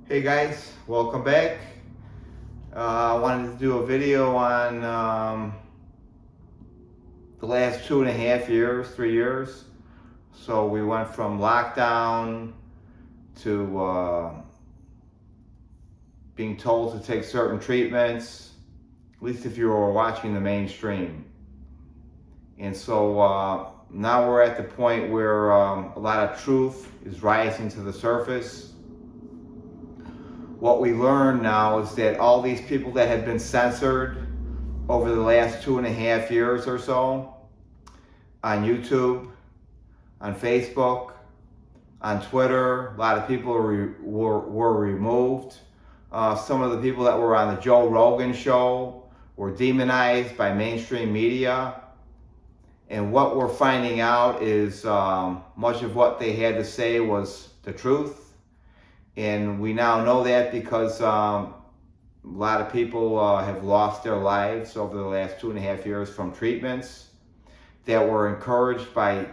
Hey guys, welcome back. I wanted to do a video on the last 2.5 years, 3 years. So we went from lockdown to being told to take certain treatments, at least if you were watching the mainstream. And so now we're at the point where a lot of truth is rising to the surface. What we learn now is that all these people that have been censored over the last 2.5 years or so on YouTube, on Facebook, on Twitter, a lot of people were removed. Some of the people that were on the Joe Rogan show were demonized by mainstream media. And what we're finding out is much of what they had to say was the truth. And we now know that because a lot of people have lost their lives over the last 2.5 years from treatments that were encouraged by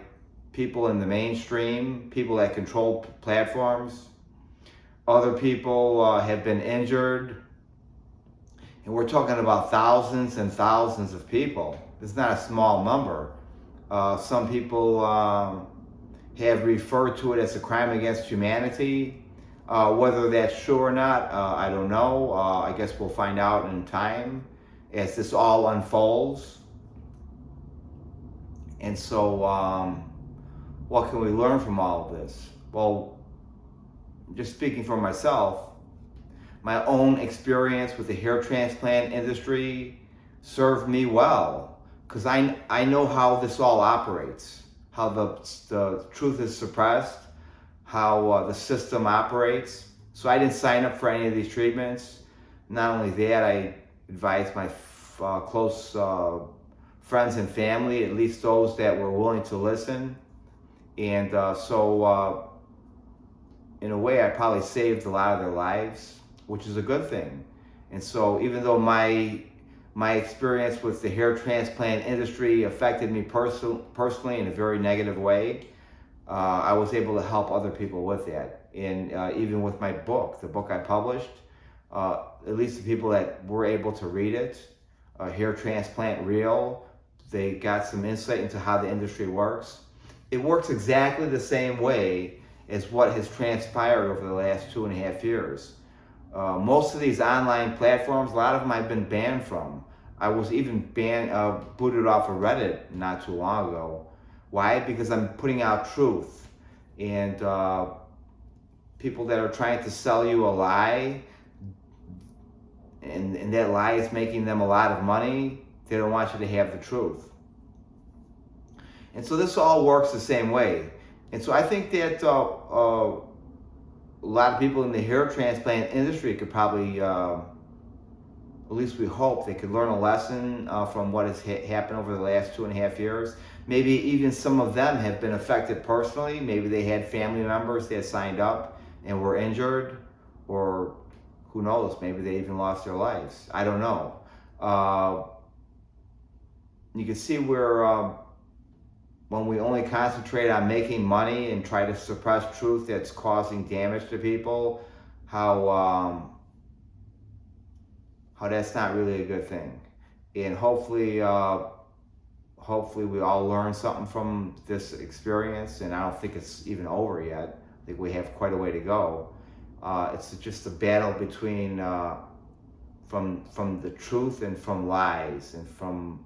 people in the mainstream, people that control platforms. Other people have been injured. And we're talking about thousands and thousands of people. It's not a small number. Some people have referred to it as a crime against humanity. Whether that's true or not, I don't know. I guess we'll find out in time as this all unfolds. And so, what can we learn from all of this? Well, just speaking for myself, my own experience with the hair transplant industry served me well because I know how this all operates, how the truth is suppressed, how the system operates. So I didn't sign up for any of these treatments. Not only that, I advised my close friends and family, at least those that were willing to listen. And so in a way, I probably saved a lot of their lives, which is a good thing. And so even though my experience with the hair transplant industry affected me personally in a very negative way, I was able to help other people with that. And even with my book, the book I published, at least the people that were able to read it, Hair Transplant Real, they got some insight into how the industry works. It works exactly the same way as what has transpired over the last 2.5 years. Most of these online platforms, a lot of them I've been banned from. I was even booted off of Reddit not too long ago. Why? Because I'm putting out truth. And people that are trying to sell you a lie, and that lie is making them a lot of money, they don't want you to have the truth. And so this all works the same way. And so I think that a lot of people in the hair transplant industry could probably, at least we hope, they could learn a lesson from what has happened over the last 2.5 years. Maybe even some of them have been affected personally. Maybe they had family members that signed up and were injured, or who knows, maybe they even lost their lives. I don't know. You can see where when we only concentrate on making money and try to suppress truth that's causing damage to people, how that's not really a good thing. And hopefully we all learn something from this experience. And I don't think it's even over yet. I think we have quite a way to go. It's just a battle between from the truth and from lies, and from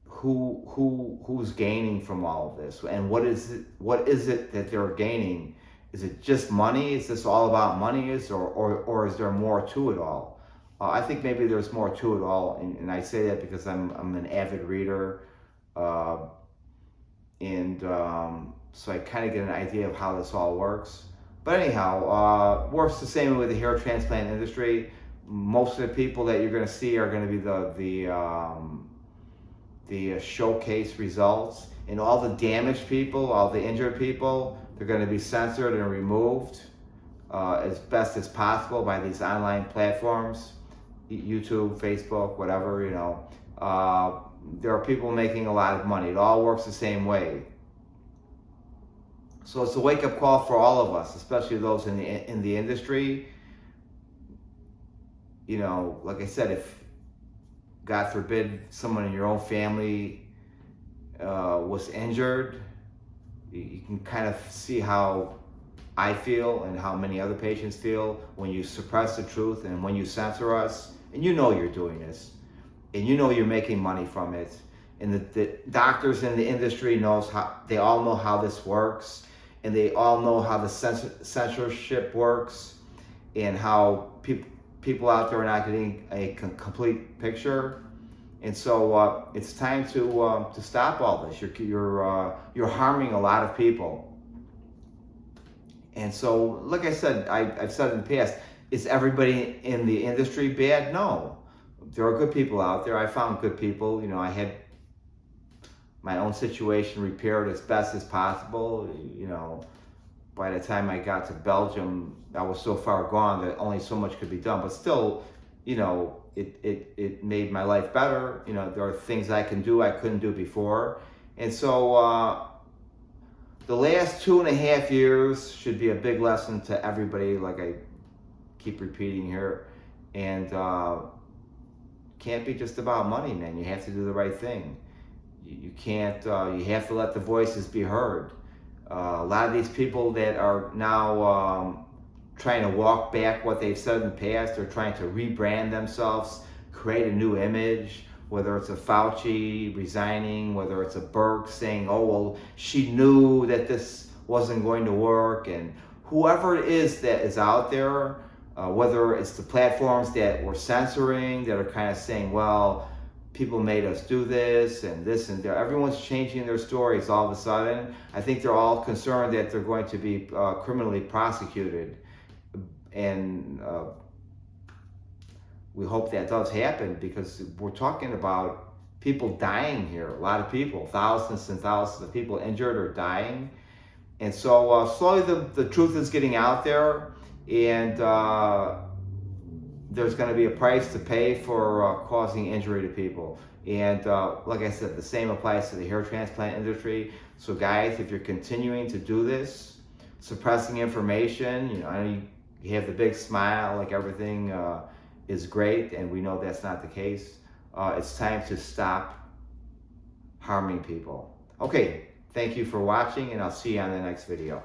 who's gaining from all of this, and what is it that they're gaining? Is it just money? Is this all about money? Or is there more to it all? I think maybe there's more to it all, and I say that because I'm an avid reader, and so I kind of get an idea of how this all works. But anyhow, works the same with the hair transplant industry. Most of the people that you're going to see are going to be the showcase results, and all the damaged people, all the injured people, they're going to be censored and removed as best as possible by these online platforms, YouTube, Facebook, whatever, there are people making a lot of money. It all works the same way. So it's a wake-up call for all of us, especially those in the industry. You know, like I said, if God forbid someone in your own family was injured, you can kind of see how I feel and how many other patients feel when you suppress the truth and when you censor us. And you know you're doing this, and you know you're making money from it. And the doctors in the industry knows how, they all know how this works, and they all know how the censorship works, and how people out there are not getting a complete picture. And so it's time to stop all this. You're harming a lot of people. And so, like I said, I've said in the past, is everybody in the industry bad? No, there are good people out there. I found good people. You know, I had my own situation repaired as best as possible. You know, by the time I got to Belgium, I was so far gone that only so much could be done. But still, you know, it made my life better. You know, there are things I can do I couldn't do before. And so the last 2.5 years should be a big lesson to everybody, like I keep repeating here. And can't be just about money, man. You have to do the right thing. You can't, you have to let the voices be heard. A lot of these people that are now trying to walk back what they've said in the past, they're trying to rebrand themselves, create a new image, whether it's a Fauci resigning, whether it's a Burke saying, oh, well, she knew that this wasn't going to work, and whoever it is that is out there, whether it's the platforms that we're censoring, that are kind of saying, well, people made us do this and that. Everyone's changing their stories all of a sudden. I think they're all concerned that they're going to be criminally prosecuted. And we hope that does happen, because we're talking about people dying here. A lot of people, thousands and thousands of people injured or dying. And so slowly the truth is getting out there, and there's going to be a price to pay for causing injury to people. And like I said, the same applies to the hair transplant industry. So guys, if you're continuing to do this, suppressing information, you know, I know you have the big smile, like everything is great, and we know that's not the case. It's time to stop harming people. Okay, thank you for watching, and I'll see you on the next video.